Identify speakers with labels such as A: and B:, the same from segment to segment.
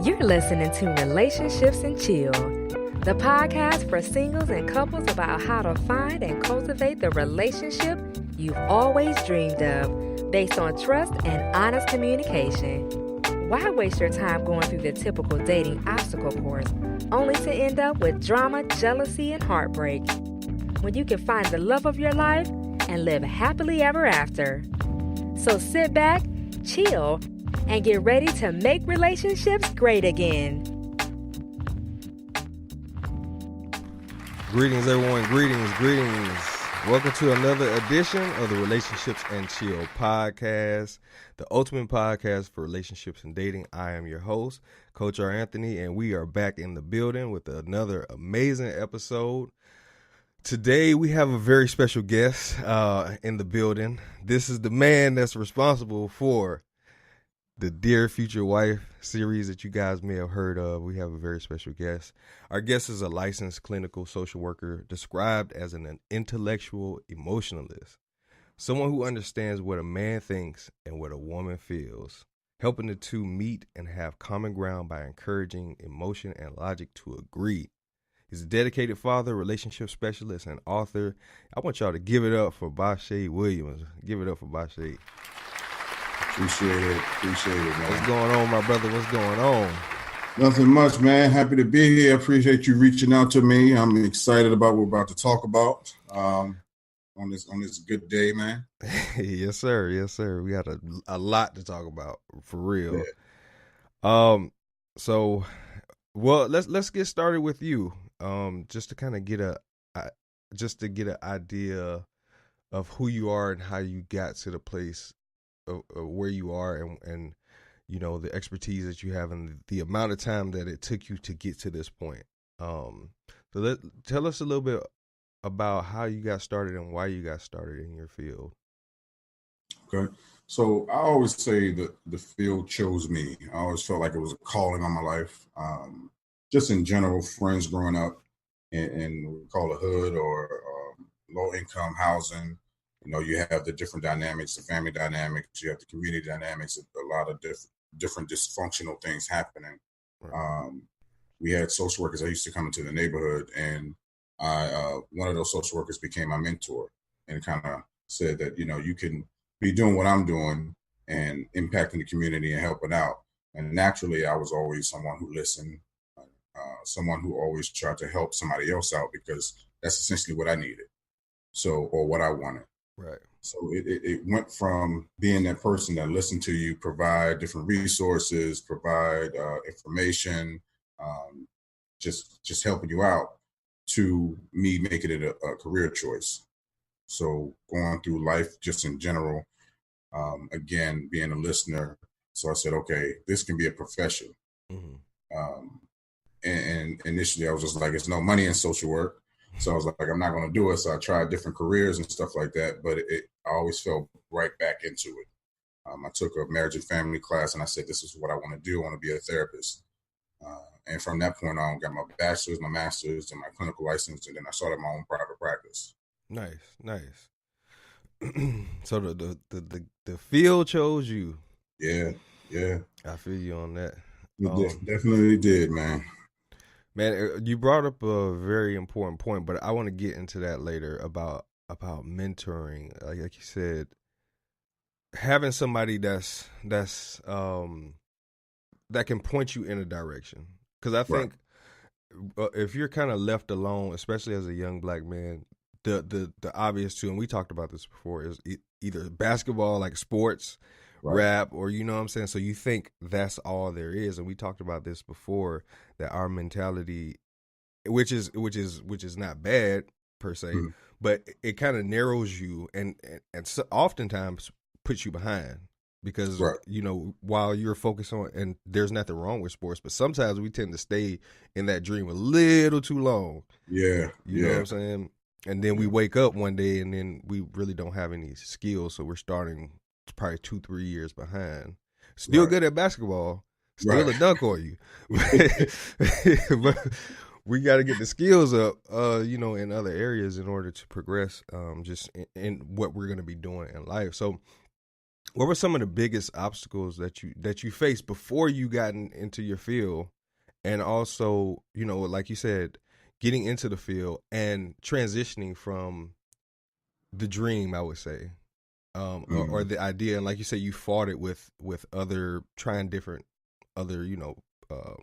A: You're listening to Relationships and Chill, the podcast for singles and couples about how to find and cultivate the relationship you've always dreamed of, based on trust and honest communication. Why waste your time going through the typical dating obstacle course, only to end up with drama, jealousy, and heartbreak, when you can find the love of your life and live happily ever after? So sit back, chill, and get ready to make relationships great again.
B: Greetings, everyone. Greetings. Welcome to another edition of the Relationships and Chill podcast, the ultimate podcast for relationships and dating. I am your host, Coach R. Anthony, and we are back in the building with another amazing episode. Today, we have a very special guest in the building. This is the man that's responsible for the Dear Future Wife series that you guys may have heard of. We have a very special guest. Our guest is a licensed clinical social worker described as an intellectual emotionalist, someone who understands what a man thinks and what a woman feels, helping the two meet and have common ground by encouraging emotion and logic to agree. He's a dedicated father, relationship specialist, and author. I want y'all to give it up for Bashea Williams. Give it up for Bashea.
C: Appreciate it, man.
B: What's going on, my brother? What's going on?
C: Nothing much, man. Happy to be here. Appreciate you reaching out to me. I'm excited about what we're about to talk about on this good day, man.
B: Yes, sir. We got a lot to talk about, for real. Yeah. So, well, let's get started with you. Just to kind of get an idea of who you are and how you got to the place of where you are, and you know, the expertise that you have and the amount of time that it took you to get to this point. So tell us a little bit about how you got started and why you got started in your field.
C: Okay. So I always say that the field chose me. I always felt like it was a calling on my life. Just in general, friends growing up in what we call a hood or low income housing. You know, you have the different dynamics, the family dynamics, you have the community dynamics, a lot of different dysfunctional things happening. Right. We had social workers that used to come into the neighborhood, and one of those social workers became my mentor and kind of said that, you know, you can be doing what I'm doing and impacting the community and helping out. And naturally, I was always someone who listened, someone who always tried to help somebody else out, because that's essentially what I needed. Or what I wanted. Right. So it went from being that person that listened to you, provide different resources, provide information, just helping you out, to me making it a career choice. So going through life just in general, again, being a listener. So I said, okay, this can be a profession. Mm-hmm. And initially I was just like, it's no money in social work. So I was like, I'm not going to do it. So I tried different careers and stuff like that, but I always fell right back into it. I took a marriage and family class, and I said, this is what I want to do. I want to be a therapist. And from that point on, got my bachelor's, my master's, and my clinical license, and then I started my own private practice.
B: Nice. So the field chose you.
C: Yeah.
B: I feel you on that.
C: Definitely did, man.
B: Man, you brought up a very important point, but I want to get into that later about mentoring. Like you said, having somebody that can point you in a direction. Because I think if you're kind of left alone, especially as a young black man, the obvious too, and we talked about this before, is either basketball, like sports, rap, or, you know what I'm saying? So you think that's all there is. And we talked about this before, that our mentality, which is not bad per se, but it kind of narrows you and so oftentimes puts you behind, because, you know, while you're focused on, and there's nothing wrong with sports, but sometimes we tend to stay in that dream a little too long.
C: Yeah.
B: You know what I'm saying? And then we wake up one day and then we really don't have any skills. So we're starting probably 2-3 years behind. Still good at basketball, still a dunk on you. But we got to get the skills up, you know, in other areas in order to progress, just in what we're going to be doing in life. So What were some of the biggest obstacles that you faced before you got into your field, and also, like you said, getting into the field and transitioning from the dream, I would say, or the idea, and like you said, you fought it with other trying different other uh,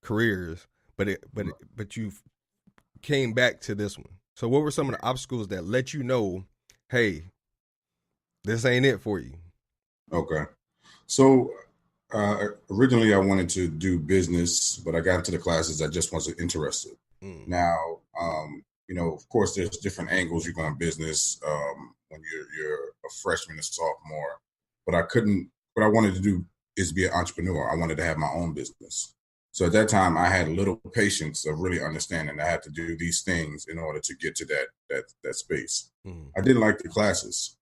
B: careers, but you came back to this one. So, what were some of the obstacles that let you know, hey, this ain't it for you?
C: Okay. So originally I wanted to do business, but I got into the classes. I just wasn't interested. Now, of course, there's different angles you go in business when you're a freshman, a sophomore. But I couldn't. What I wanted to do is be an entrepreneur. I wanted to have my own business. So at that time, I had little patience of really understanding I had to do these things in order to get to that space. I didn't like the classes,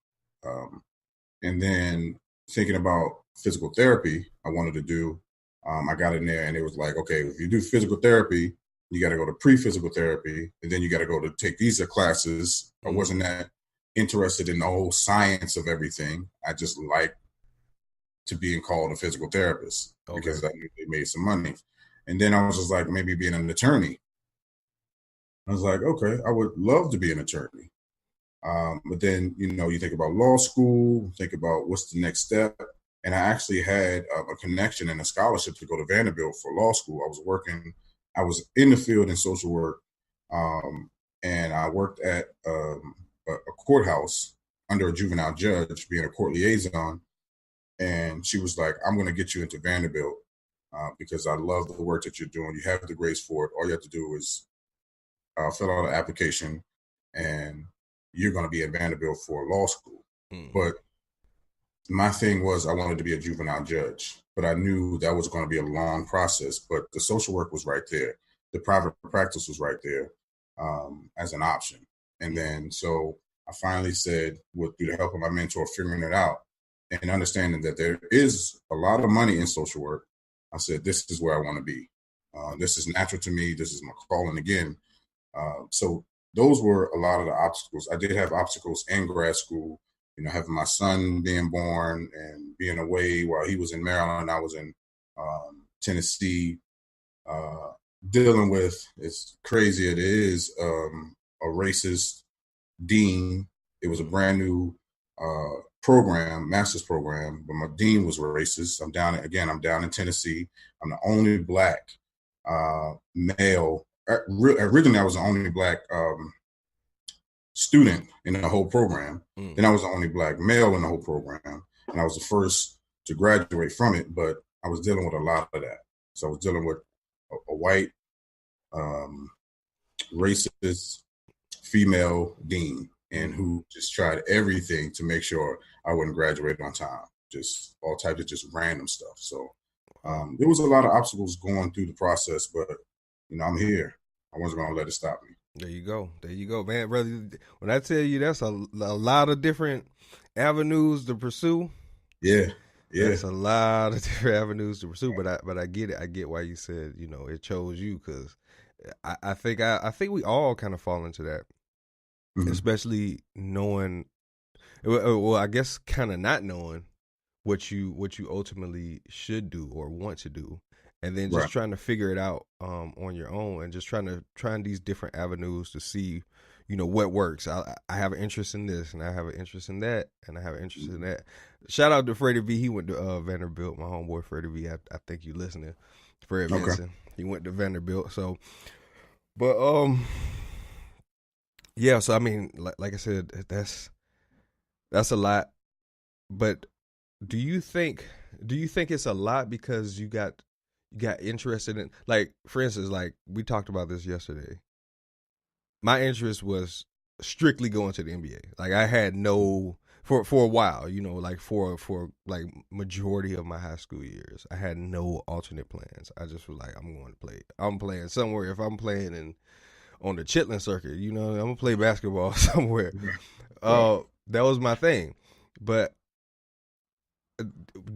C: and then thinking about physical therapy, I wanted to do. I got in there, and it was like, okay, if you do physical therapy, you got to go to pre-physical therapy, and then you got to go to take these classes. I wasn't that interested in the whole science of everything. I just liked to being called a physical therapist because I knew they made some money. And then I was just like, maybe being an attorney. I was like, okay, I would love to be an attorney. But then, you think about law school, think about what's the next step. And I actually had a connection and a scholarship to go to Vanderbilt for law school. I was in the field in social work, and I worked at a courthouse under a juvenile judge, being a court liaison. And she was like, I'm going to get you into Vanderbilt because I love the work that you're doing. You have the grades for it. All you have to do is fill out an application, and you're going to be at Vanderbilt for law school. But my thing was I wanted to be a juvenile judge, but I knew that was going to be a long process. But the social work was right there. The private practice was right there as an option. And then so I finally said, through the help of my mentor, figuring it out and understanding that there is a lot of money in social work, I said, this is where I want to be. This is natural to me. This is my calling again. So those were a lot of the obstacles. I did have obstacles in grad school, having my son being born and being away while he was in Maryland. I was in Tennessee, dealing with, as crazy it is, a racist dean. It was a brand new program, master's program, but my dean was racist. I'm down in Tennessee. I'm the only Black male. Originally, I was the only Black student in the whole program. Then I was the only Black male in the whole program, and I was the first to graduate from it. But I was dealing with a lot of that. So I was dealing with a white, racist female dean, and who just tried everything to make sure I wouldn't graduate on time. Just all types of just random stuff. So there was a lot of obstacles going through the process, but I'm here. I wasn't going to let it stop me.
B: There you go, man, brother. When I tell you that's a lot of different avenues to pursue. Yeah. It's a lot of different avenues to pursue, but I get it. I get why you said, it chose you, because I think we all kind of fall into that, especially knowing, well, I guess kind of not knowing what you ultimately should do or want to do, and then just trying to figure it out on your own, and just trying these different avenues to see, what works. I have an interest in this, and I have an interest in that, and I have an interest in that. Shout out to Freddie B. He went to Vanderbilt. My homeboy Freddie B. I think you listening. Fred Benson. He went to Vanderbilt. So, but yeah. So I mean, like I said, that's a lot. But do you think it's a lot because you got interested in, like, for instance, like we talked about this yesterday. My interest was strictly going to the NBA. Like I had no, for a while, like for like majority of my high school years, I had no alternate plans. I just was like, I'm going to play. I'm playing somewhere. If I'm playing on the Chitlin circuit, I'm gonna play basketball somewhere. That was my thing. But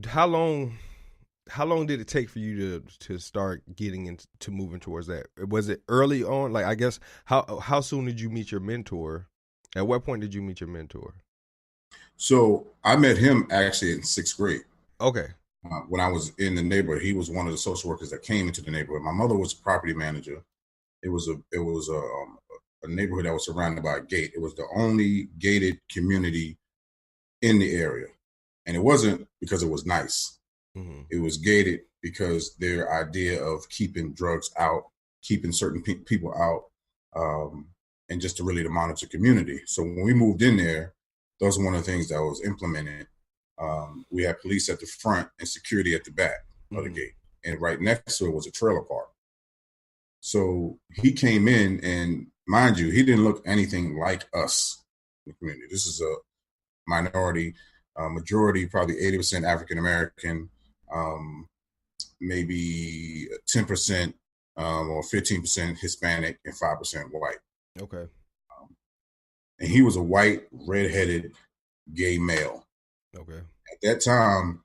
B: how long did it take for you to start getting into moving towards that? Was it early on? Like, I guess, how soon did you meet your mentor? At what point did you meet your mentor?
C: So I met him actually in 6th grade.
B: Okay.
C: When I was in the neighborhood, he was one of the social workers that came into the neighborhood. My mother was a property manager. It was a neighborhood that was surrounded by a gate. It was the only gated community in the area, and it wasn't because it was nice.
B: Mm-hmm.
C: It was gated because their idea of keeping drugs out, keeping certain people out, and just to really to monitor community. So when we moved in there, that was one of the things that was implemented. We had police at the front and security at the back of the gate, and right next to it was a trailer park. So he came in, and mind you, he didn't look anything like us in the community. This is a minority, majority, probably 80% African American, maybe 10% or 15% Hispanic, and 5% white.
B: Okay.
C: And he was a white, redheaded, gay male.
B: Okay.
C: At that time,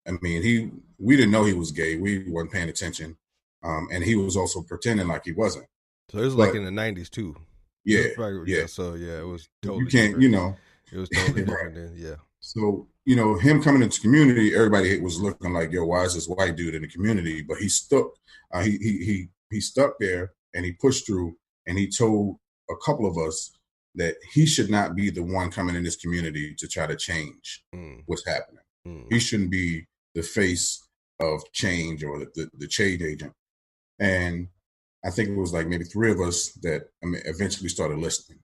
C: I mean, we didn't know he was gay. We weren't paying attention. And he was also pretending like he wasn't.
B: So it was like in the 90s too.
C: Yeah.
B: Yeah. So yeah, it was totally
C: you can't,
B: different. It was totally different then. Yeah.
C: So, him coming into the community, everybody was looking like, yo, why is this white dude in the community? But he stuck. He stuck there, and he pushed through, and he told a couple of us that he should not be the one coming in this community to try to change what's happening. He shouldn't be the face of change or the change agent. And I think it was like maybe 3 of us that eventually started listening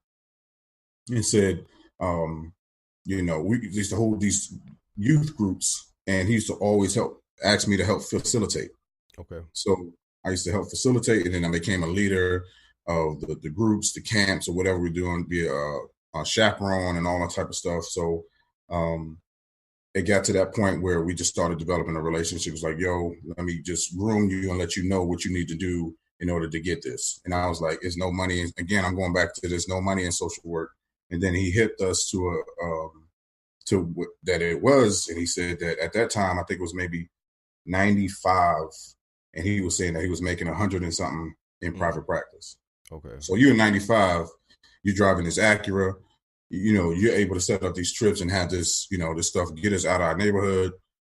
C: and said, we used to hold these youth groups, and he used to always ask me to help facilitate.
B: Okay.
C: So I used to help facilitate, and then I became a leader of the groups, the camps, or whatever we're doing, be a chaperone and all that type of stuff. So it got to that point where we just started developing a relationship. It was like, yo, let me just groom you and let you know what you need to do in order to get this. And I was like, it's no money. Again, I'm going back to this, no money in social work. And then he hit us to that it was, and he said that at that time, I think it was maybe 95, and he was saying that he was making 100 and something in private practice.
B: Okay.
C: So you're 95, you're driving this Acura, you're able to set up these trips and have this, this stuff get us out of our neighborhood.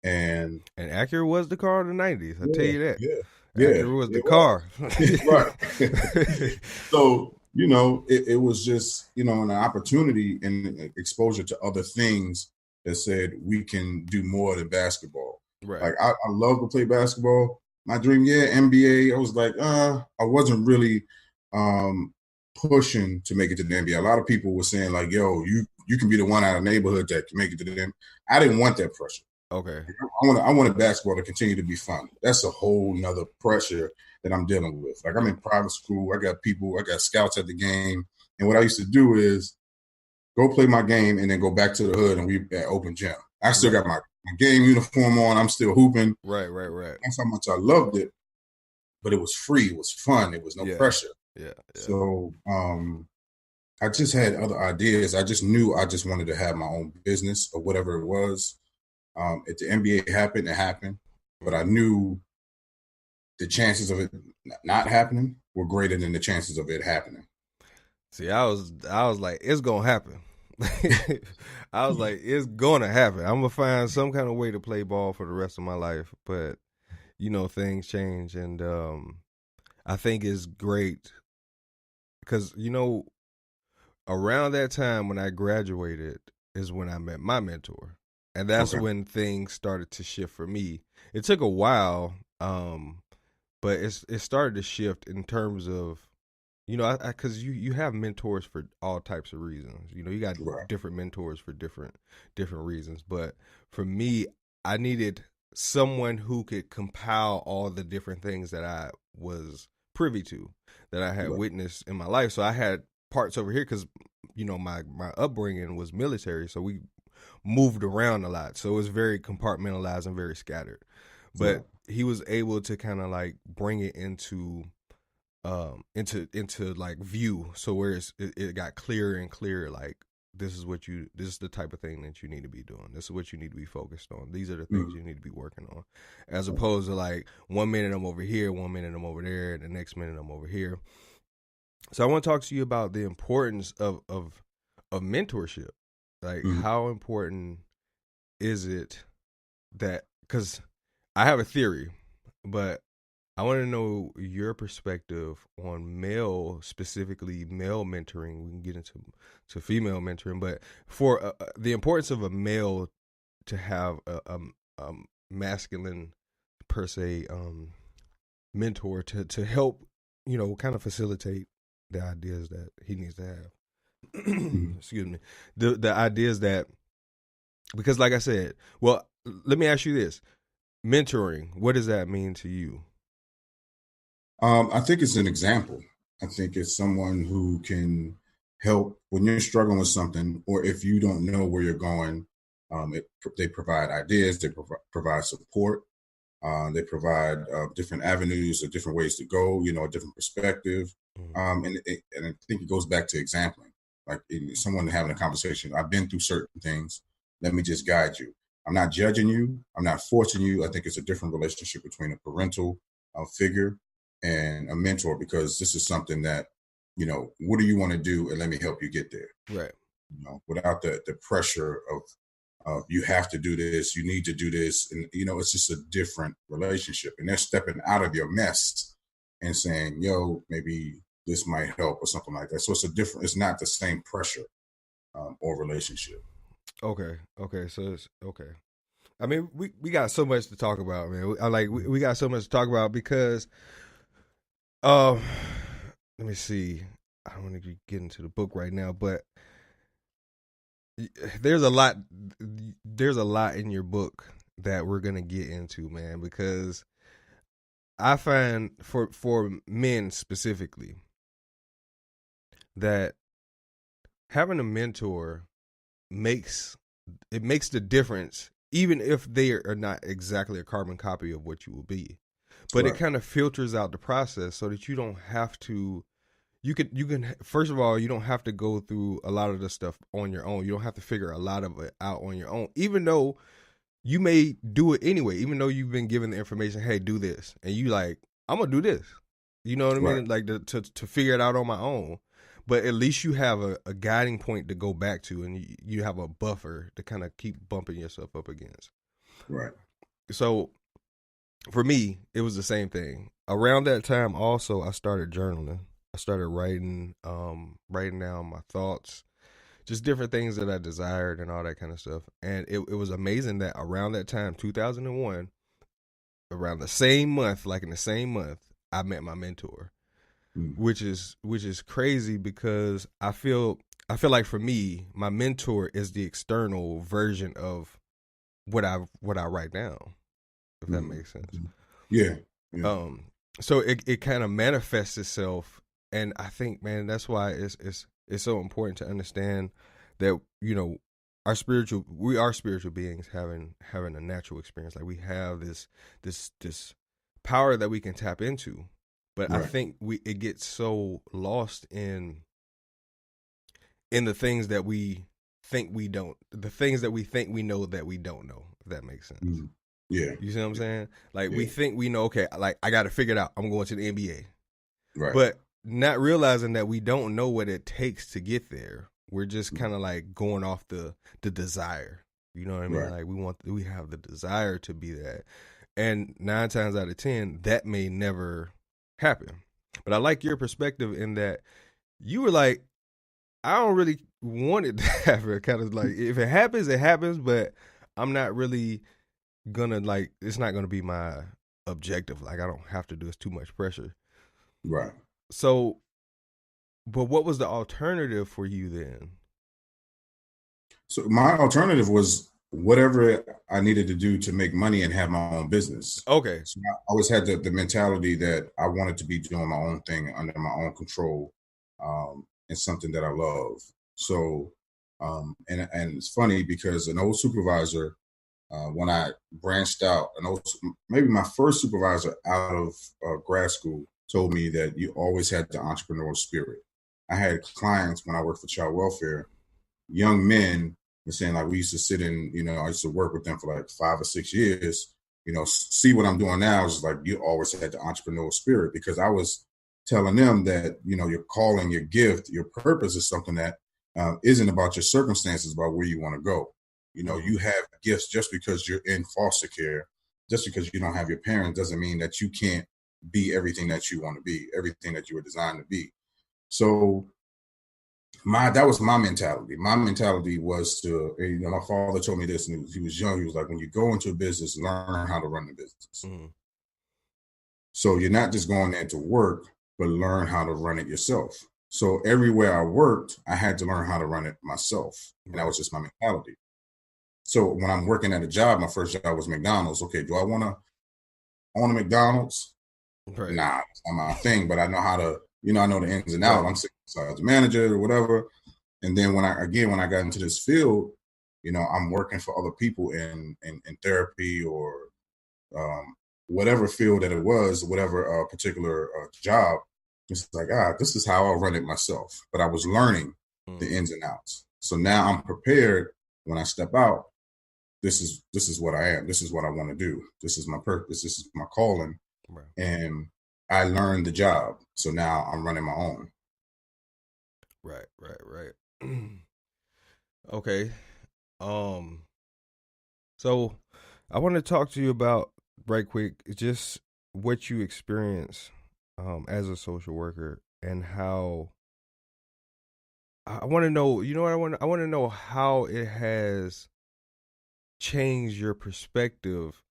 C: And
B: Acura was the car of the 90s. I'll tell you that.
C: Yeah.
B: Acura was the car.
C: Right. So, it was just, an opportunity and exposure to other things that said we can do more than basketball.
B: Right.
C: Like I love to play basketball. My dream, NBA. I was like, I wasn't really pushing to make it to the NBA. A lot of people were saying like, yo, you can be the one out of the neighborhood that can make it to the NBA. I didn't want that pressure.
B: Okay.
C: I wanted basketball to continue to be fun. That's a whole nother pressure that I'm dealing with. Like I'm in private school. I got scouts at the game. And what I used to do is go play my game and then go back to the hood, and we at open gym. I still got my game uniform on. I'm still hooping.
B: Right.
C: That's how much I loved it. But it was free. It was fun. It was no pressure.
B: Yeah.
C: So I just had other ideas. I just knew I just wanted to have my own business or whatever it was. If the NBA happened, it happened. But I knew the chances of it not happening were greater than the chances of it happening.
B: See, I was like, it's gonna happen. I was like, it's gonna happen. I'm gonna find some kind of way to play ball for the rest of my life. But things change, and I think it's great because around that time when I graduated is when I met my mentor. And that's when things started to shift for me. It took a while, but it started to shift in terms of, because you have mentors for all types of reasons. You got different mentors for different reasons. But for me, I needed someone who could compile all the different things that I was privy to, that I had witnessed in my life. So I had parts over here because, my upbringing was military. So we moved around a lot, so it was very compartmentalized and very scattered. But he was able to kind of like bring it into like view, so where it got clearer and clearer. Like this is the type of thing that you need to be doing. This is what you need to be focused on. These are the things you need to be working on, as opposed to like 1 minute I'm over here, 1 minute I'm over there, and the next minute I'm over here. So I want to talk to you about the importance of mentorship. Like,
C: Mhm.
B: how important is it that, because I have a theory, but I want to know your perspective on male, specifically male mentoring. We can get into female mentoring, but for the importance of a male to have a masculine per se mentor to help, kind of facilitate the ideas that he needs to have.
C: Mhm.
B: Excuse me. The ideas that, because like I said, well, let me ask you this: mentoring, what does that mean to you?
C: I think it's an example. I think it's someone who can help when you're struggling with something, or if you don't know where you're going. They provide ideas, they provide support, they provide different avenues or different ways to go, a different perspective.
B: Mm.
C: And I think it goes back to exampling, like someone having a conversation. I've been through certain things. Let me just guide you. I'm not judging you. I'm not forcing you. I think it's a different relationship between a parental figure and a mentor, because this is something that, what do you want to do? And let me help you get there,
B: Right.
C: without the pressure of you have to do this, you need to do this. And, it's just a different relationship. And they're stepping out of your mess and saying, yo, maybe this might help or something like that. So it's not the same pressure or relationship.
B: Okay. So it's okay. I mean, we got so much to talk about, man. We got so much to talk about because, um, let me see. I don't want to get into the book right now, but there's a lot. There's a lot in your book that we're gonna get into, man, because I find for men specifically that having a mentor makes the difference, even if they are not exactly a carbon copy of what you will be. But
C: Right.
B: it kind of filters out the process so that you don't have to. You can first of all, you don't have to go through a lot of the stuff on your own. You don't have to figure a lot of it out on your own, even though you may do it anyway. Even though you've been given the information, hey, do this, and you like, I'm gonna do this. You know what I
C: Right.
B: mean? Like to figure it out on my own. But at least you have a guiding point to go back to, and you have a buffer to kind of keep bumping yourself up against.
C: Right.
B: So for me, it was the same thing. Around that time, also, I started journaling. I started writing down my thoughts, just different things that I desired and all that kind of stuff. And it was amazing that around that time, 2001, around the same month, like in the same month, I met my mentor,
C: Mm.
B: which is crazy because I feel like for me, my mentor is the external version of what I write down, if that
C: Mm.
B: makes sense.
C: Yeah. Yeah.
B: So it kind of manifests itself, and I think, man, that's why it's so important to understand that we are spiritual beings having a natural experience. Like, we have this power that we can tap into, but I
C: Right.
B: think it gets so lost in the things that we think we don't, the things that we think we know that we don't know, if that makes sense.
C: Mm. Yeah.
B: You see what I'm saying? Like, we
C: Yeah.
B: think we know, okay, like, I got to figure it out. I'm going to the NBA.
C: Right.
B: But not realizing that we don't know what it takes to get there. We're just kind of like going off the desire. You know what I mean?
C: Right.
B: Like, we have the desire to be that. And 9 times out of 10, that may never happen. But I like your perspective in that you were like, I don't really want it to happen. Kind of like, if it happens, it happens, but I'm not really gonna, like, it's not gonna be my objective. Like, I don't have to do, it's too much pressure.
C: Right.
B: So, but what was the alternative for you then?
C: So my alternative was whatever I needed to do to make money and have my own business.
B: Okay.
C: So I always had the mentality that I wanted to be doing my own thing under my own control, and something that I love. So, and it's funny because an old supervisor, when I branched out, maybe my first supervisor out of grad school told me that you always had the entrepreneurial spirit. I had clients when I worked for child welfare, young men, and saying like we used to sit in, I used to work with them for like 5 or 6 years, see what I'm doing now is like you always had the entrepreneurial spirit, because I was telling them that, your calling, your gift, your purpose is something that isn't about your circumstances, about where you want to go. You know, you have gifts. Just because you're in foster care, just because you don't have your parents, doesn't mean that you can't be everything that you want to be, everything that you were designed to be. So that was my mentality. My mentality was to, you know, my father told me this, and he was young. He was like, when you go into a business, learn how to run the business. So you're not just going there to work, but learn how to run it yourself. So everywhere I worked, I had to learn how to run it myself. And that was just my mentality. So when I'm working at a job, my first job was McDonald's. Okay, do I want to own a McDonald's?
B: Right.
C: Nah, it's not my thing, but I know how to, you know, I know the ins and outs. I'm sitting as a manager or whatever. And then when I got into this field, you know, I'm working for other people in therapy or whatever field that it was, whatever particular job. It's like, this is how I'll run it myself. But I was learning the ins and outs. So now I'm prepared when I step out. This is what I am. This is what I want to do. This is my purpose. This is my calling.
B: Right.
C: And I learned the job. So now I'm running my own.
B: Right. Okay. So I want to talk to you about, right quick, just what you experience as a social worker, and how I want to know, you know what I want to know how it has changed your perspective,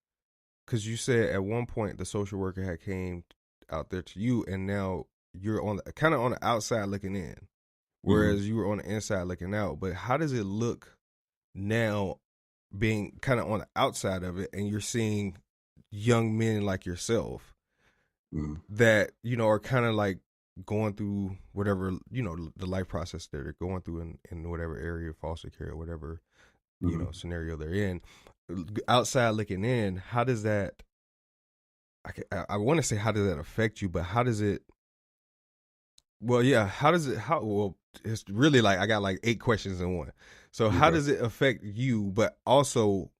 B: because you said at one point the social worker had came out there to you, and now you're on kind of on the outside looking in, whereas you were on the inside looking out. But how does it look now, being kind of on the outside of it, and you're seeing young men like yourself that, you know, are kind of like going through whatever, you know, the life process that they're going through in whatever area of foster care or whatever, you know, scenario they're in, outside looking in? How does that, I want to say, how does that affect you, but how does it, well, it's really like, I got like 8 questions in one. So how does it affect you, but also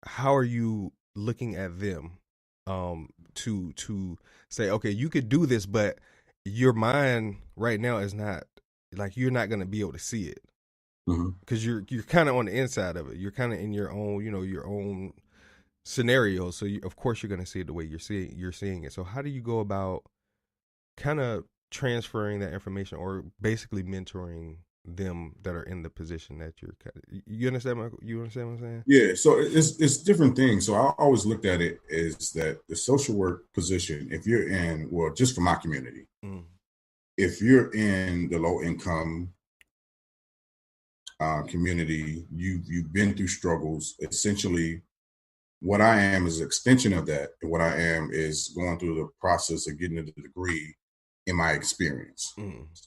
B: how are you looking at them to say, okay, you could do this, but your mind right now is not, like, you're not going to be able to see it because you're kind of on the inside of it. You're kind of in your own, you know, your own scenario. So of course you're going to see it the way you're seeing it. So how do you go about kind of transferring that information, or basically mentoring them that are in the position that you're kind of, you understand what I'm saying? Yeah.
C: So it's different things. So I always looked at it as that the social work position, if you're in, well, just for my community, if you're in the low income community, you've been through struggles. Essentially, what I am is an extension of that. And what I am is going through the process of getting a degree in my experience.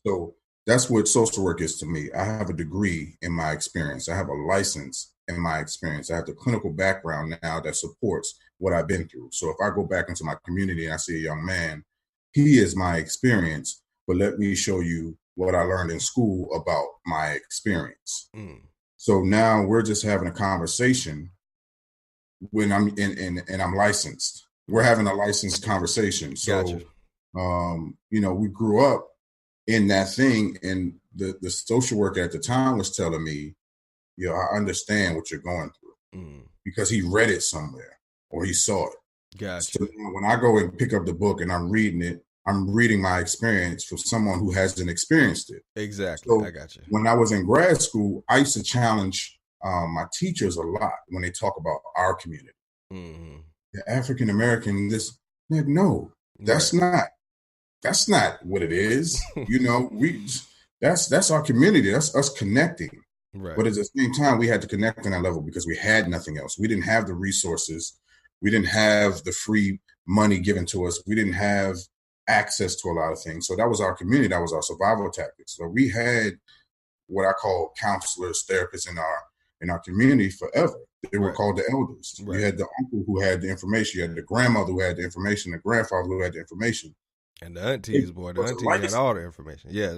C: So that's what social work is to me. I have a degree in my experience. I have a license in my experience. I have the clinical background now that supports what I've been through. So if I go back into my community and I see a young man, he is my experience, but let me show you what I learned in school about my experience. So now we're just having a conversation when I'm in and I'm licensed. We're having a licensed conversation. So,
B: Gotcha.
C: You know, we grew up in that thing, and the social worker at the time was telling me, you know, I understand what you're going through because he read it somewhere or he saw it.
B: Gotcha.
C: So when I go and pick up the book and I'm reading it, I'm reading my experience from someone who hasn't experienced it.
B: Exactly.
C: So
B: I got you.
C: when I was in grad school, I used to challenge my teachers a lot when they talk about our community. The African American, like, no, that's not what it is. You know, that's our community. That's us connecting.
B: Right.
C: But at the same time, we had to connect on that level because we had nothing else. We didn't have the resources. We didn't have the free money given to us. We didn't have access to a lot of things. So that was our community. That was our survival tactics. So we had what I call counselors, therapists in our community forever. They were called the elders.
B: Right.
C: You had the uncle who had the information. You had the grandmother who had the information, the grandfather who had the information.
B: And the aunties, had all the information. Yeah.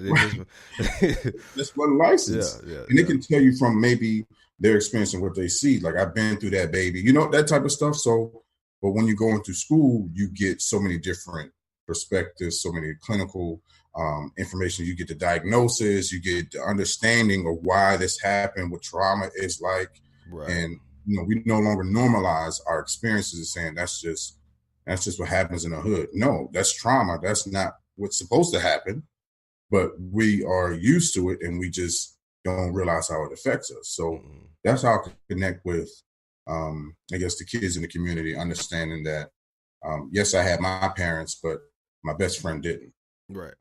C: That's what license.
B: Yeah.
C: And they can tell you from maybe their experience and what they see. Like, I've been through that, baby. You know, that type of stuff. So, but when you go into school, you get so many different perspectives, so many clinical information. You get the diagnosis, you get the understanding of why this happened, what trauma is like.
B: Right.
C: And, we no longer normalize our experiences and saying that's just what happens in the hood. No, that's trauma. That's not what's supposed to happen, but we are used to it and we just don't realize how it affects us. So that's how I connect with, I guess, the kids in the community, understanding that, yes, I had my parents, but my best friend didn't.
B: Right.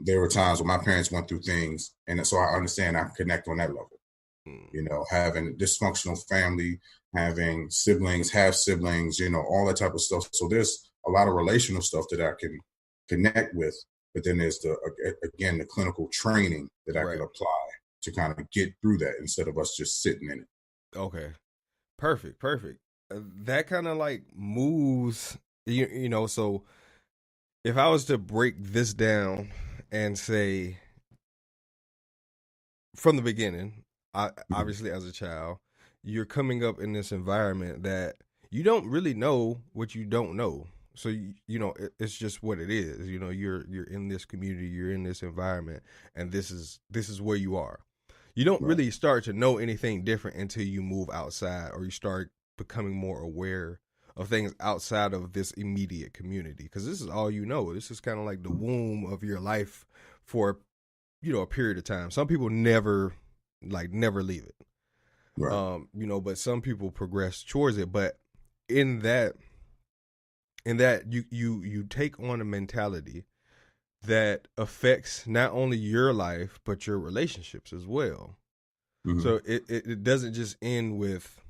C: There were times when my parents went through things, and so I understand I can connect on that level. Having a dysfunctional family, having siblings, half siblings, all that type of stuff. So there's a lot of relational stuff that I can connect with, but then there's the clinical training that I can apply to kind of get through that instead of us just sitting in it.
B: Okay. Perfect. That kind of like moves, so if I was to break this down and say from the beginning, obviously as a child, you're coming up in this environment that you don't really know what you don't know. So, it's just what it is. You're in this community, you're in this environment, and this is where you are. You don't really start to know anything different until you move outside or you start becoming more aware of things outside of this immediate community. Because this is all you know. This is kind of like the womb of your life for, a period of time. Some people never leave it.
C: Right.
B: But some people progress towards it. But in that you take on a mentality that affects not only your life but your relationships as well. Mm-hmm. So it doesn't just end with,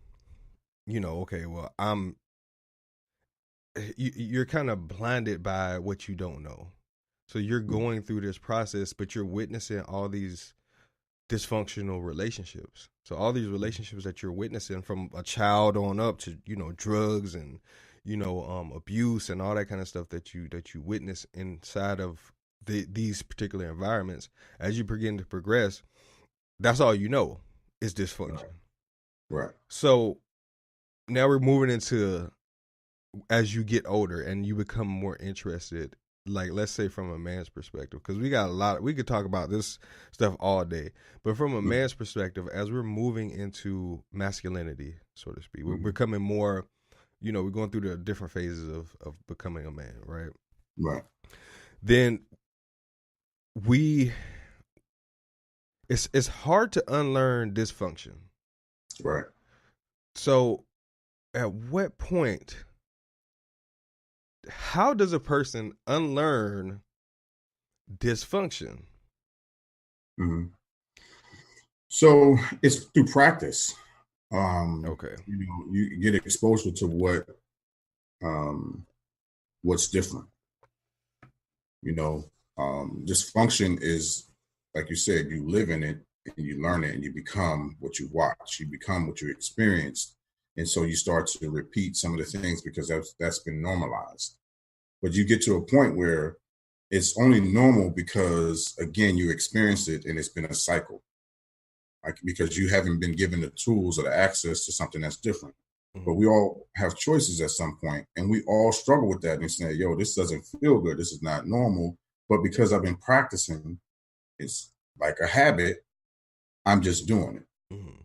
B: okay, well, you're kind of blinded by what you don't know. So you're going through this process, but you're witnessing all these dysfunctional relationships. So all these relationships that you're witnessing from a child on up to, drugs and, abuse and all that kind of stuff that you witness inside of these particular environments, as you begin to progress, that's all you know is dysfunction.
C: Right. So
B: now we're moving into, as you get older and you become more interested, like let's say from a man's perspective, because we could talk about this stuff all day, but from a man's perspective, as we're moving into masculinity, so to speak, we're becoming more, we're going through the different phases of becoming a man, right?
C: Right.
B: Then it's hard to unlearn dysfunction.
C: Right.
B: So at what point, how does a person unlearn dysfunction?
C: Mm-hmm. So it's through practice.
B: Okay.
C: You get exposure to what's different. Dysfunction is, like you said, you live in it and you learn it and you become what you watch. You become what you experience. And so you start to repeat some of the things because that's been normalized. But you get to a point where it's only normal because, again, you experienced it and it's been a cycle. Because you haven't been given the tools or the access to something that's different. Mm-hmm. But we all have choices at some point, and we all struggle with that and say, yo, this doesn't feel good. This is not normal. But because I've been practicing, it's like a habit, I'm just doing it. Mm-hmm.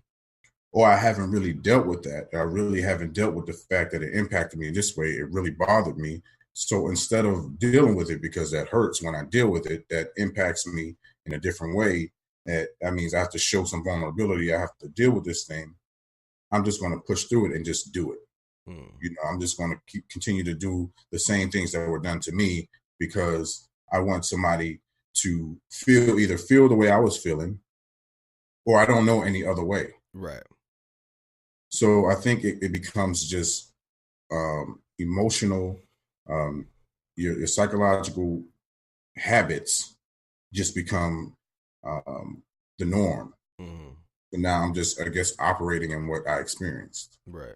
C: Or I haven't really dealt with that. I really haven't dealt with the fact that it impacted me in this way. It really bothered me. So instead of dealing with it, because that hurts when I deal with it, that impacts me in a different way. That means I have to show some vulnerability. I have to deal with this thing. I'm just going to push through it and just do it. I'm just going to continue to do the same things that were done to me because I want somebody to either feel the way I was feeling, or I don't know any other way.
B: Right.
C: So I think it becomes just emotional, your psychological habits just become the norm. Mm-hmm. And now I'm just, I guess, operating in what I experienced.
B: Right.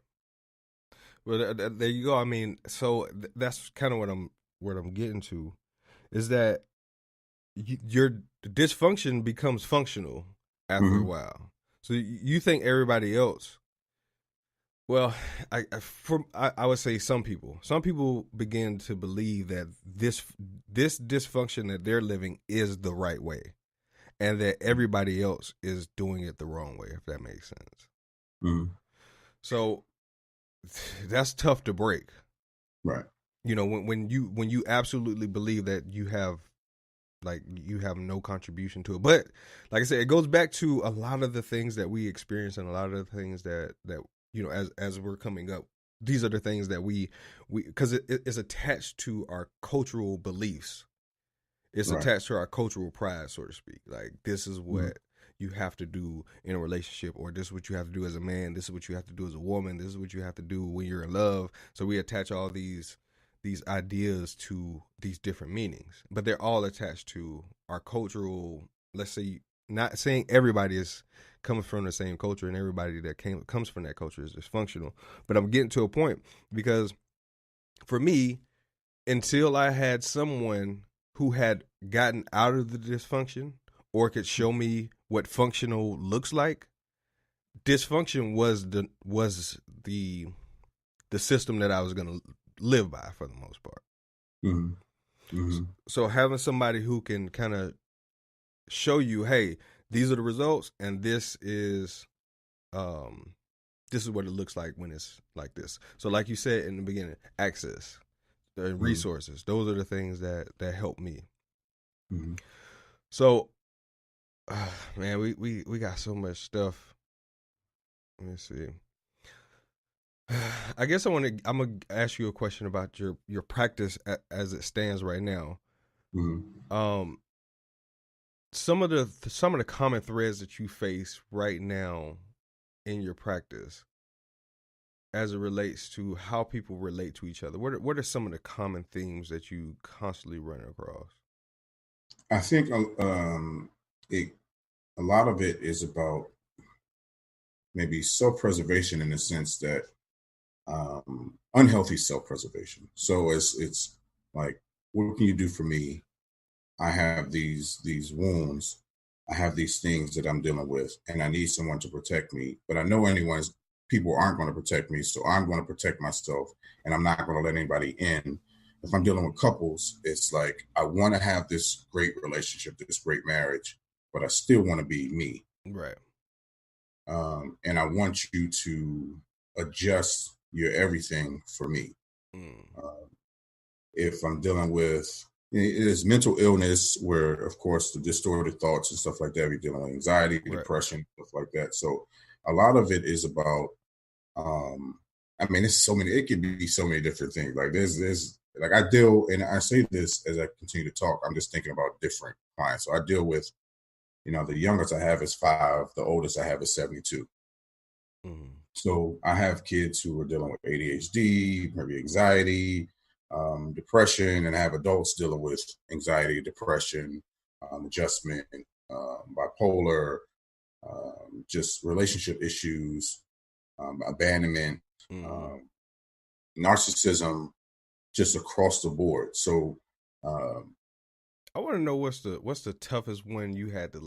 B: Well, there you go. I mean, so that's kind of what I'm getting to, is that your dysfunction becomes functional after a while. So you think everybody else. Well, I would say some people begin to believe that this dysfunction that they're living is the right way, and that everybody else is doing it the wrong way, if that makes sense.
C: Mm-hmm.
B: So that's tough to break.
C: Right.
B: You know, when you absolutely believe that you have no contribution to it. But like I said, it goes back to a lot of the things that we experience and a lot of the things that you know, as we're coming up, these are the things that we because it is attached to our cultural beliefs. It's
C: Right.
B: attached to our cultural pride, so to speak. Like, this is what you have to do in a relationship, or this is what you have to do as a man. This is what you have to do as a woman. This is what you have to do when you're in love. So we attach all these ideas to these different meanings, but they're all attached to our cultural, let's say, not saying everybody is coming from the same culture and everybody that comes from that culture is dysfunctional. But I'm getting to a point because for me, until I had someone who had gotten out of the dysfunction or could show me what functional looks like, dysfunction was the system that I was going to live by for the most part.
C: Mm-hmm. Mm-hmm.
B: So having somebody who can kind of show you, hey, these are the results, and this is what it looks like when it's like this. So like you said in the beginning, access, the resources, those are the things that help me.
C: Mm-hmm.
B: So, man, we got so much stuff. Let me see. I guess I'm gonna ask you a question about your practice as it stands right now.
C: Mm-hmm.
B: Some of the common threads that you face right now in your practice, as it relates to how people relate to each other. What are some of the common themes that you constantly run across?
C: I think a lot of it is about maybe self-preservation in the sense that unhealthy self-preservation. So it's like, what can you do for me? I have these wounds. I have these things that I'm dealing with, and I need someone to protect me. But I know people aren't going to protect me, so I'm going to protect myself, and I'm not going to let anybody in. If I'm dealing with couples, it's like I want to have this great relationship, this great marriage, but I still want to be me.
B: Right.
C: And I want you to adjust your everything for me. If I'm dealing with, it is mental illness where, of course, the distorted thoughts and stuff like that, we're dealing with anxiety,
B: Right.
C: depression, stuff like that. So a lot of it is about, I mean, it could be so many different things. Like there's like I deal, and I say this as I continue to talk, I'm just thinking about different clients. So I deal with, the youngest I have is 5, the oldest I have is 72. So I have kids who are dealing with ADHD, maybe anxiety, depression, and I have adults dealing with anxiety, depression, adjustment, bipolar, just relationship issues, abandonment, narcissism, just across the board. So
B: I want to know what's the toughest one you had to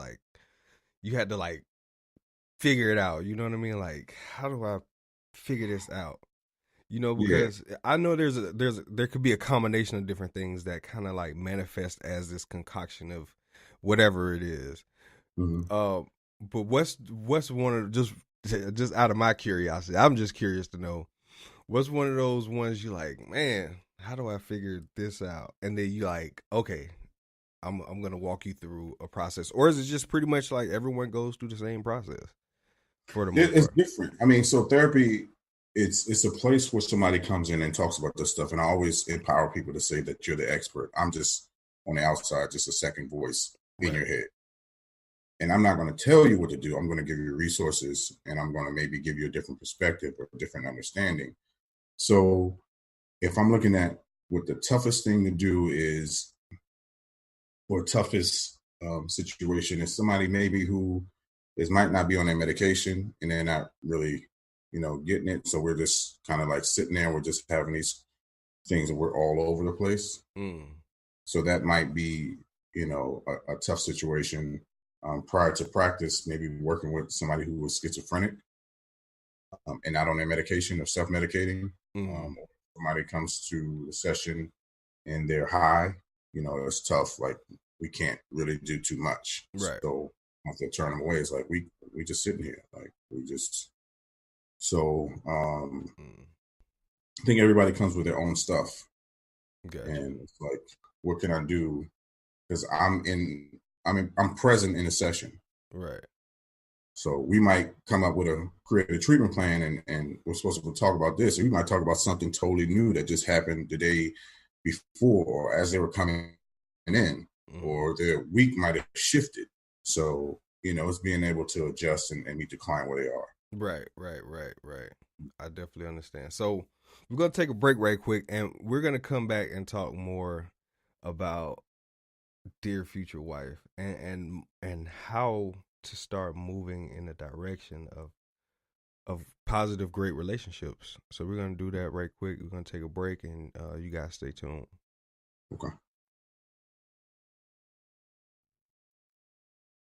B: figure it out. You know what I mean? Like, how do I figure this out? Because I know there could be a combination of different things that kind of like manifest as this concoction of whatever it is. But what's one of just out of my curiosity, I'm just curious to know, what's one of those ones you like, man, how do I figure this out? And then you like, okay, I'm gonna walk you through a process, or is it just pretty much like everyone goes through the same process for the most
C: it's
B: part?
C: different. I mean, so therapy, it's a place where somebody comes in and talks about this stuff, and I always empower people to say that you're the expert. I'm just on the outside, just a second voice in your head. And I'm not going to tell you what to do. I'm going to give you resources, and I'm going to maybe give you a different perspective or a different understanding. So if I'm looking at what the toughest thing to do is, or toughest situation is somebody maybe who might not be on their medication and they're not really, getting it. So we're just kind of like sitting there. We're just having these things and we're all over the place. So that might be, a tough situation. Prior to practice, maybe working with somebody who was schizophrenic and not on their medication or self-medicating. Somebody comes to the session and they're high, it's tough. Like, we can't really do too much.
B: Right.
C: So once they turn them away, it's like we just sitting here. Like, we just so I think everybody comes with their own stuff.
B: Gotcha.
C: And it's like, what can I do? Because I'm present in a session.
B: Right.
C: So we might come up with create a treatment plan, and we're supposed to talk about this. And we might talk about something totally new that just happened the day before, or as they were coming in, or their week might have shifted. So, it's being able to adjust and meet the client where they are.
B: Right. I definitely understand. So we're going to take a break right quick, and we're going to come back and talk more about dear future wife and how to start moving in the direction of positive, great relationships. So we're going to do that right quick. We're going to take a break, and you guys stay tuned.
C: Okay.